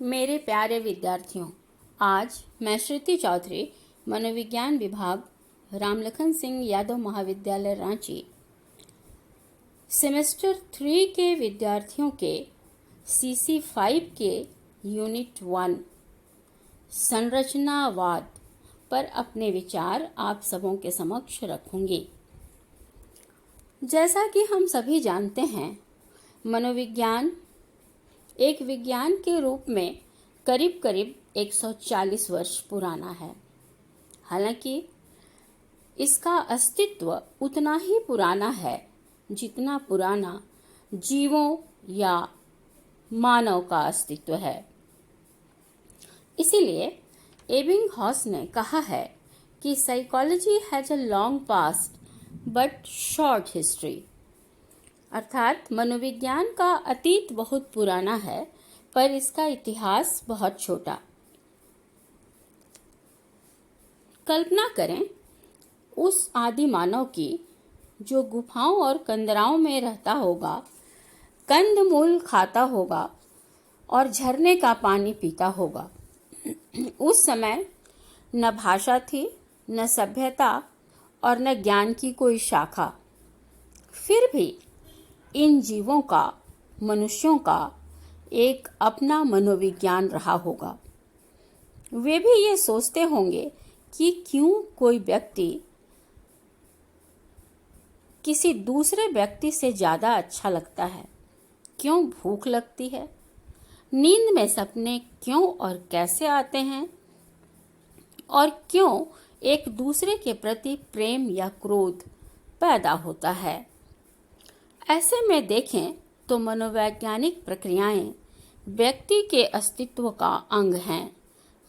मेरे प्यारे विद्यार्थियों, आज मैं श्रुति चौधरी, मनोविज्ञान विभाग, रामलखन सिंह यादव महाविद्यालय रांची, सेमेस्टर 3 के विद्यार्थियों के CC 5 के यूनिट 1 संरचनावाद पर अपने विचार आप सबों के समक्ष रखूंगी। जैसा कि हम सभी जानते हैं, मनोविज्ञान एक विज्ञान के रूप में करीब करीब 140 वर्ष पुराना है। हालांकि इसका अस्तित्व उतना ही पुराना है जितना पुराना जीवों या मानव का अस्तित्व है। इसीलिए एबिंगहॉस ने कहा है कि psychology has a long past but short history, अर्थात मनोविज्ञान का अतीत बहुत पुराना है पर इसका इतिहास बहुत छोटा। कल्पना करें उस आदि मानव की जो गुफाओं और कंदराओं में रहता होगा, कंदमूल खाता होगा और झरने का पानी पीता होगा। उस समय न भाषा थी, न सभ्यता और न ज्ञान की कोई शाखा। फिर भी इन जीवों का, मनुष्यों का एक अपना मनोविज्ञान रहा होगा। वे भी ये सोचते होंगे कि क्यों कोई व्यक्ति किसी दूसरे व्यक्ति से ज़्यादा अच्छा लगता है, क्यों भूख लगती है, नींद में सपने क्यों और कैसे आते हैं, और क्यों एक दूसरे के प्रति प्रेम या क्रोध पैदा होता है। ऐसे में देखें तो मनोवैज्ञानिक प्रक्रियाएं व्यक्ति के अस्तित्व का अंग हैं,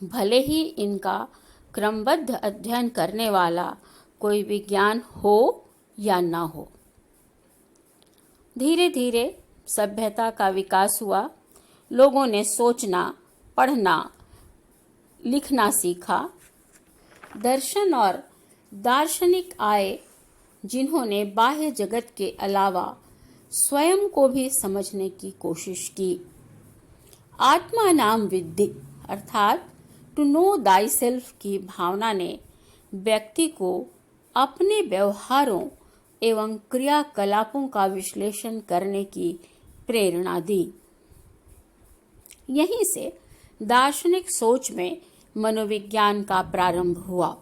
भले ही इनका क्रमबद्ध अध्ययन करने वाला कोई विज्ञान हो या ना हो। धीरे धीरे सभ्यता का विकास हुआ, लोगों ने सोचना, पढ़ना, लिखना सीखा। दर्शन और दार्शनिक आए जिन्होंने बाह्य जगत के अलावा स्वयं को भी समझने की कोशिश की। आत्मा नाम विद्धि अर्थात टू नो दाई सेल्फ की भावना ने व्यक्ति को अपने व्यवहारों एवं क्रियाकलापों का विश्लेषण करने की प्रेरणा दी। यहीं से दार्शनिक सोच में मनोविज्ञान का प्रारंभ हुआ।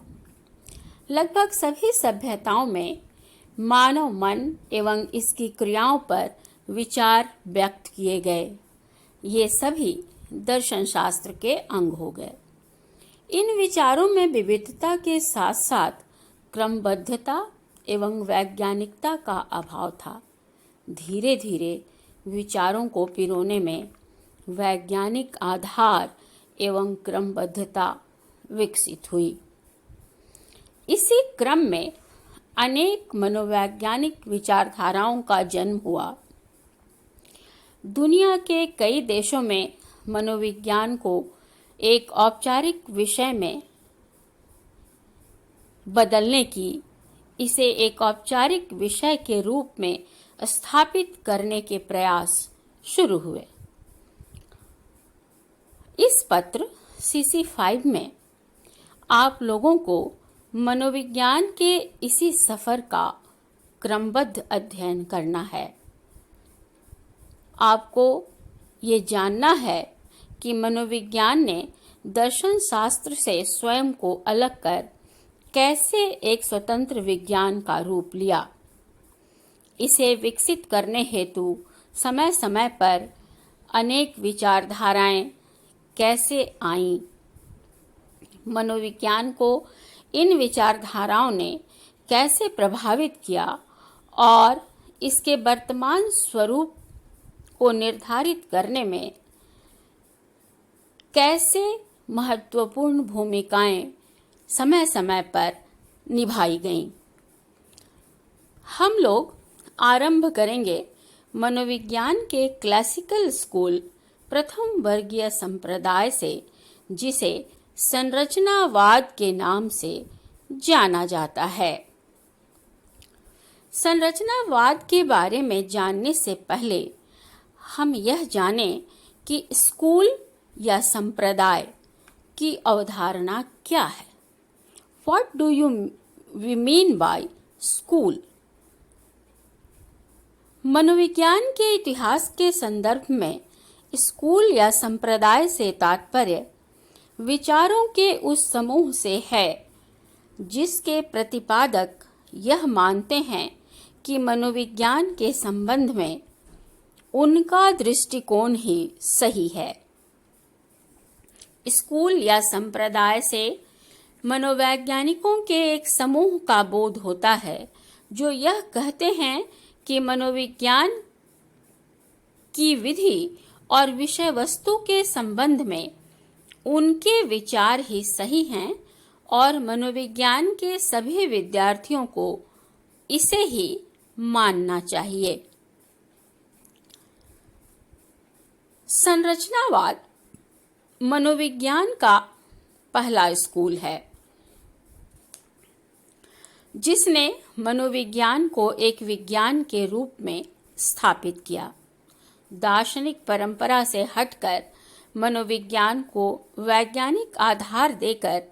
लगभग सभी सभ्यताओं में मानव मन एवं इसकी क्रियाओं पर विचार व्यक्त किए गए। ये सभी दर्शन शास्त्र के अंग हो गए। इन विचारों में विविधता के साथ साथ क्रमबद्धता एवं वैज्ञानिकता का अभाव था। धीरे धीरे विचारों को पिरोने में वैज्ञानिक आधार एवं क्रमबद्धता विकसित हुई। इसी क्रम में अनेक मनोवैज्ञानिक विचारधाराओं का जन्म हुआ। दुनिया के कई देशों में मनोविज्ञान को एक औपचारिक विषय में बदलने की, इसे एक औपचारिक विषय के रूप में स्थापित करने के प्रयास शुरू हुए। इस पत्र CC 5 में आप लोगों को मनोविज्ञान के इसी सफर का क्रमबद्ध अध्ययन करना है। आपको ये जानना है कि मनोविज्ञान ने दर्शन शास्त्र से स्वयं को अलग कर कैसे एक स्वतंत्र विज्ञान का रूप लिया। इसे विकसित करने हेतु समय समय पर अनेक विचारधाराएं कैसे आईं। मनोविज्ञान को इन विचारधाराओं ने कैसे प्रभावित किया और इसके वर्तमान स्वरूप को निर्धारित करने में कैसे महत्वपूर्ण भूमिकाएं समय समय पर निभाई गईं। हम लोग आरंभ करेंगे मनोविज्ञान के क्लासिकल स्कूल प्रथम वर्गीय संप्रदाय से, जिसे संरचनावाद के नाम से जाना जाता है। संरचनावाद के बारे में जानने से पहले हम यह जानें कि स्कूल या संप्रदाय की अवधारणा क्या है? What do we mean by school? मनोविज्ञान के इतिहास के संदर्भ में स्कूल या संप्रदाय से तात्पर्य विचारों के उस समूह से है जिसके प्रतिपादक यह मानते हैं कि मनोविज्ञान के संबंध में उनका दृष्टिकोण ही सही है। स्कूल या संप्रदाय से मनोवैज्ञानिकों के एक समूह का बोध होता है जो यह कहते हैं कि मनोविज्ञान की विधि और विषय वस्तु के संबंध में उनके विचार ही सही हैं और मनोविज्ञान के सभी विद्यार्थियों को इसे ही मानना चाहिए। संरचनावाद मनोविज्ञान का पहला स्कूल है जिसने मनोविज्ञान को एक विज्ञान के रूप में स्थापित किया। दार्शनिक परंपरा से हटकर मनोविज्ञान को वैज्ञानिक आधार देकर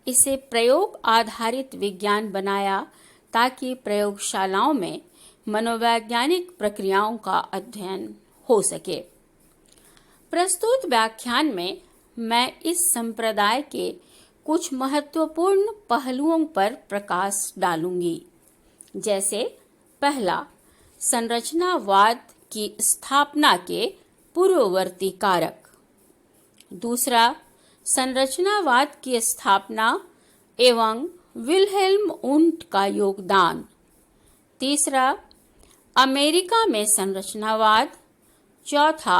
इसे प्रयोग आधारित विज्ञान बनाया ताकि प्रयोगशालाओं में मनोवैज्ञानिक प्रक्रियाओं का अध्ययन हो सके। प्रस्तुत व्याख्यान में मैं इस संप्रदाय के कुछ महत्वपूर्ण पहलुओं पर प्रकाश डालूंगी, जैसे पहला, संरचनावाद की स्थापना के पूर्ववर्ती कारक। दूसरा, संरचनावाद की स्थापना एवं विल्हेल्म वुंट का योगदान। तीसरा, अमेरिका में संरचनावाद। चौथा,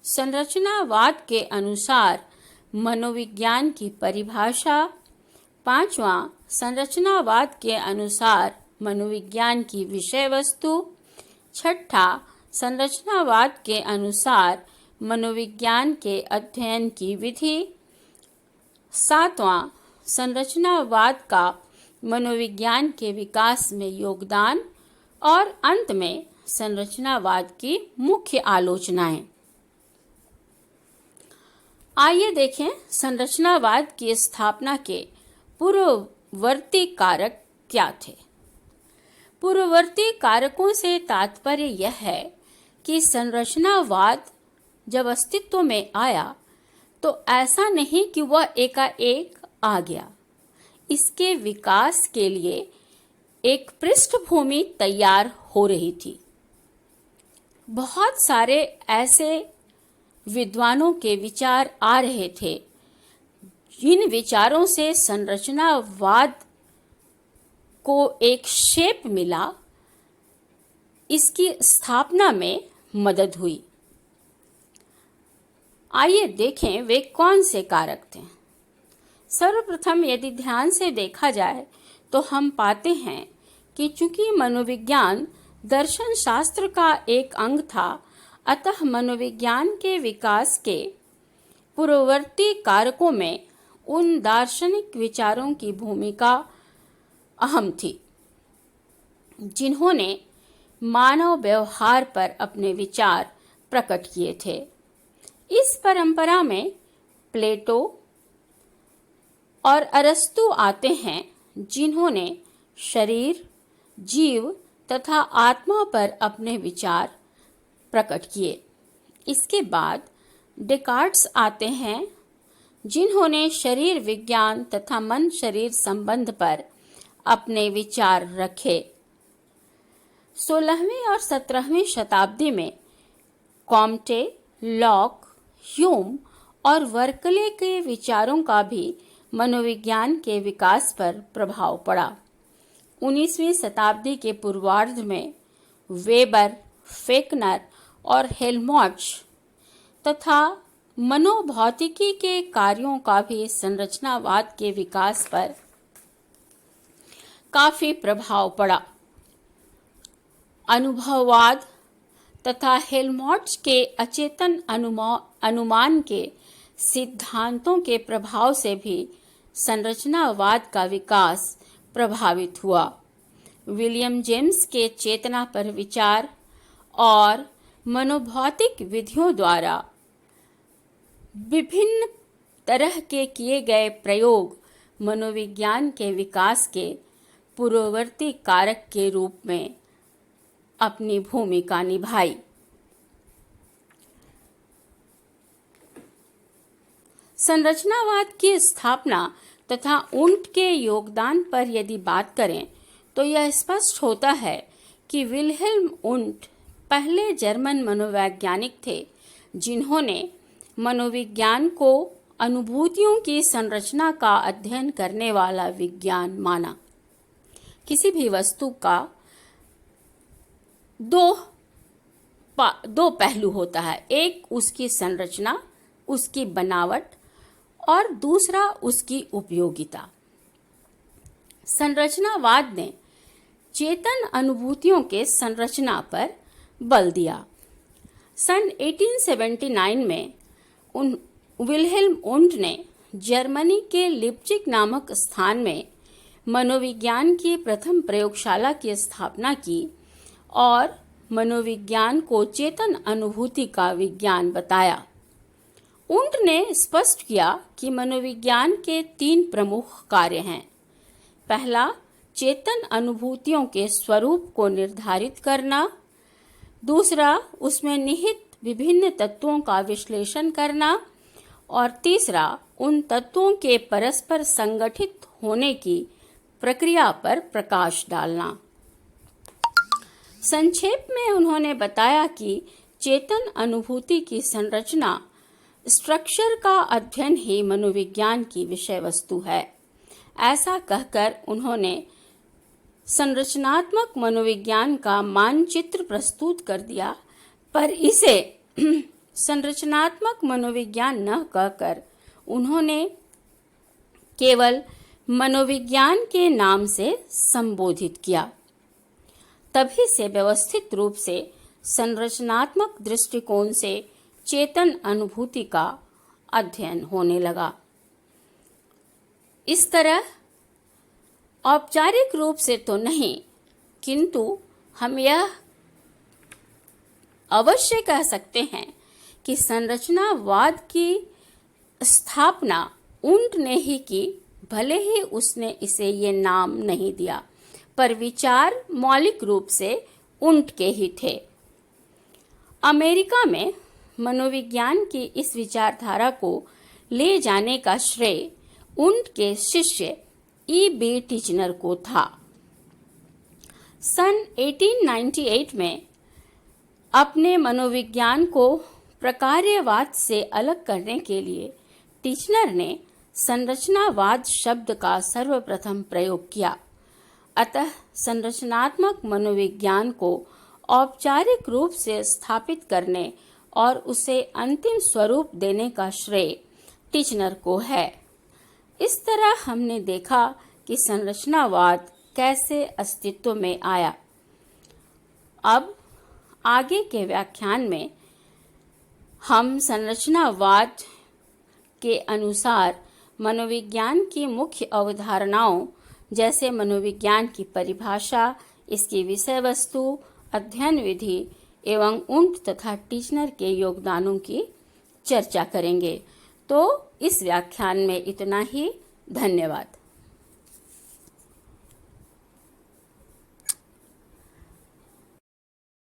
संरचनावाद के अनुसार मनोविज्ञान की परिभाषा। पांचवा, संरचनावाद के अनुसार मनोविज्ञान की विषय वस्तु। छठा, संरचनावाद के अनुसार मनोविज्ञान के अध्ययन की विधि। सातवां, संरचनावाद का मनोविज्ञान के विकास में योगदान। और अंत में संरचनावाद की मुख्य आलोचनाएं। आइए देखें संरचनावाद की स्थापना के पूर्ववर्ती कारक क्या थे। पूर्ववर्ती कारकों से तात्पर्य यह है कि संरचनावाद जब अस्तित्व में आया तो ऐसा नहीं कि वह एकाएक आ गया। इसके विकास के लिए एक पृष्ठभूमि तैयार हो रही थी। बहुत सारे ऐसे विद्वानों के विचार आ रहे थे जिन विचारों से संरचनावाद को एक शेप मिला, इसकी स्थापना में मदद हुई। आइए देखें वे कौन से कारक थे। सर्वप्रथम यदि ध्यान से देखा जाए तो हम पाते हैं कि चूंकि मनोविज्ञान दर्शन शास्त्र का एक अंग था, अतः मनोविज्ञान के विकास के पूर्ववर्ती कारकों में उन दार्शनिक विचारों की भूमिका अहम थी जिन्होंने मानव व्यवहार पर अपने विचार प्रकट किए थे। इस परंपरा में प्लेटो और अरस्तु आते हैं जिन्होंने शरीर, जीव तथा आत्मा पर अपने विचार प्रकट किए। इसके बाद डेकार्ट्स आते हैं जिन्होंने शरीर विज्ञान तथा मन शरीर संबंध पर अपने विचार रखे। 16वीं और 17वीं शताब्दी में कॉम्टे, लॉक, ह्यूम और वर्कले के विचारों का भी मनोविज्ञान के विकास पर प्रभाव पड़ा। 19वीं शताब्दी के पूर्वार्ध में वेबर, फेकनर और हेल्महोल्ट्ज तथा मनोभौतिकी के कार्यों का भी संरचनावाद के विकास पर काफी प्रभाव पड़ा। अनुभववाद तथा हेल्महोल्ट्ज के अचेतन अनुमान के सिद्धांतों के प्रभाव से भी संरचनावाद का विकास प्रभावित हुआ। विलियम जेम्स के चेतना पर विचार और मनोभौतिक विधियों द्वारा विभिन्न तरह के किए गए प्रयोग मनोविज्ञान के विकास के पूर्ववर्ती कारक के रूप में अपनी भूमिका निभाई। संरचनावाद की स्थापना तथा उन्ट के योगदान पर यदि बात करें तो यह स्पष्ट होता है कि विल्हेल्म उन्ट पहले जर्मन मनोवैज्ञानिक थे जिन्होंने मनोविज्ञान को अनुभूतियों की संरचना का अध्ययन करने वाला विज्ञान माना। किसी भी वस्तु का दो पहलू होता है, एक उसकी संरचना, उसकी बनावट, और दूसरा उसकी उपयोगिता। संरचनावाद ने चेतन अनुभूतियों के संरचना पर बल दिया। सन 1879 में विल्हेल्म उन्ट ने जर्मनी के लिप्जिग नामक स्थान में मनोविज्ञान की प्रथम प्रयोगशाला की स्थापना की और मनोविज्ञान को चेतन अनुभूति का विज्ञान बताया। उन्ट ने स्पष्ट किया कि मनोविज्ञान के 3 प्रमुख कार्य हैं। पहला, चेतन अनुभूतियों के स्वरूप को निर्धारित करना। दूसरा, उसमें निहित विभिन्न तत्वों का विश्लेषण करना। और तीसरा, उन तत्वों के परस्पर संगठित होने की प्रक्रिया पर प्रकाश डालना। संक्षेप में उन्होंने बताया कि चेतन अनुभूति की संरचना, स्ट्रक्चर का अध्ययन ही मनोविज्ञान की विषय वस्तु है। ऐसा कहकर उन्होंने संरचनात्मक मनोविज्ञान का मानचित्र प्रस्तुत कर दिया, पर इसे संरचनात्मक मनोविज्ञान न कहकर उन्होंने केवल मनोविज्ञान के नाम से संबोधित किया। तभी से व्यवस्थित रूप से संरचनात्मक दृष्टिकोण से चेतन अनुभूति का अध्ययन होने लगा। इस तरह औपचारिक रूप से तो नहीं, किंतु हम यह अवश्य कह सकते हैं कि संरचनावाद की स्थापना उन्ट ने ही की, भले ही उसने इसे ये नाम नहीं दिया, पर विचार मौलिक रूप से उन्ट के ही थे। अमेरिका में मनोविज्ञान की इस विचारधारा को ले जाने का श्रेय उन्ट के शिष्य E.B. टिचनर को था। सन 1898 में अपने मनोविज्ञान को प्रकार्यवाद से अलग करने के लिए टिचनर ने संरचनावाद शब्द का सर्वप्रथम प्रयोग किया। अतः संरचनात्मक मनोविज्ञान को औपचारिक रूप से स्थापित करने और उसे अंतिम स्वरूप देने का श्रेय टिचनर को है। इस तरह हमने देखा कि संरचनावाद कैसे अस्तित्व में आया। अब आगे के व्याख्यान में हम संरचनावाद के अनुसार मनोविज्ञान की मुख्य अवधारणाओं जैसे मनोविज्ञान की परिभाषा, इसकी विषय वस्तु, अध्ययन विधि एवं उन्ट तथा टिचनर के योगदानों की चर्चा करेंगे। तो इस व्याख्यान में इतना ही। धन्यवाद।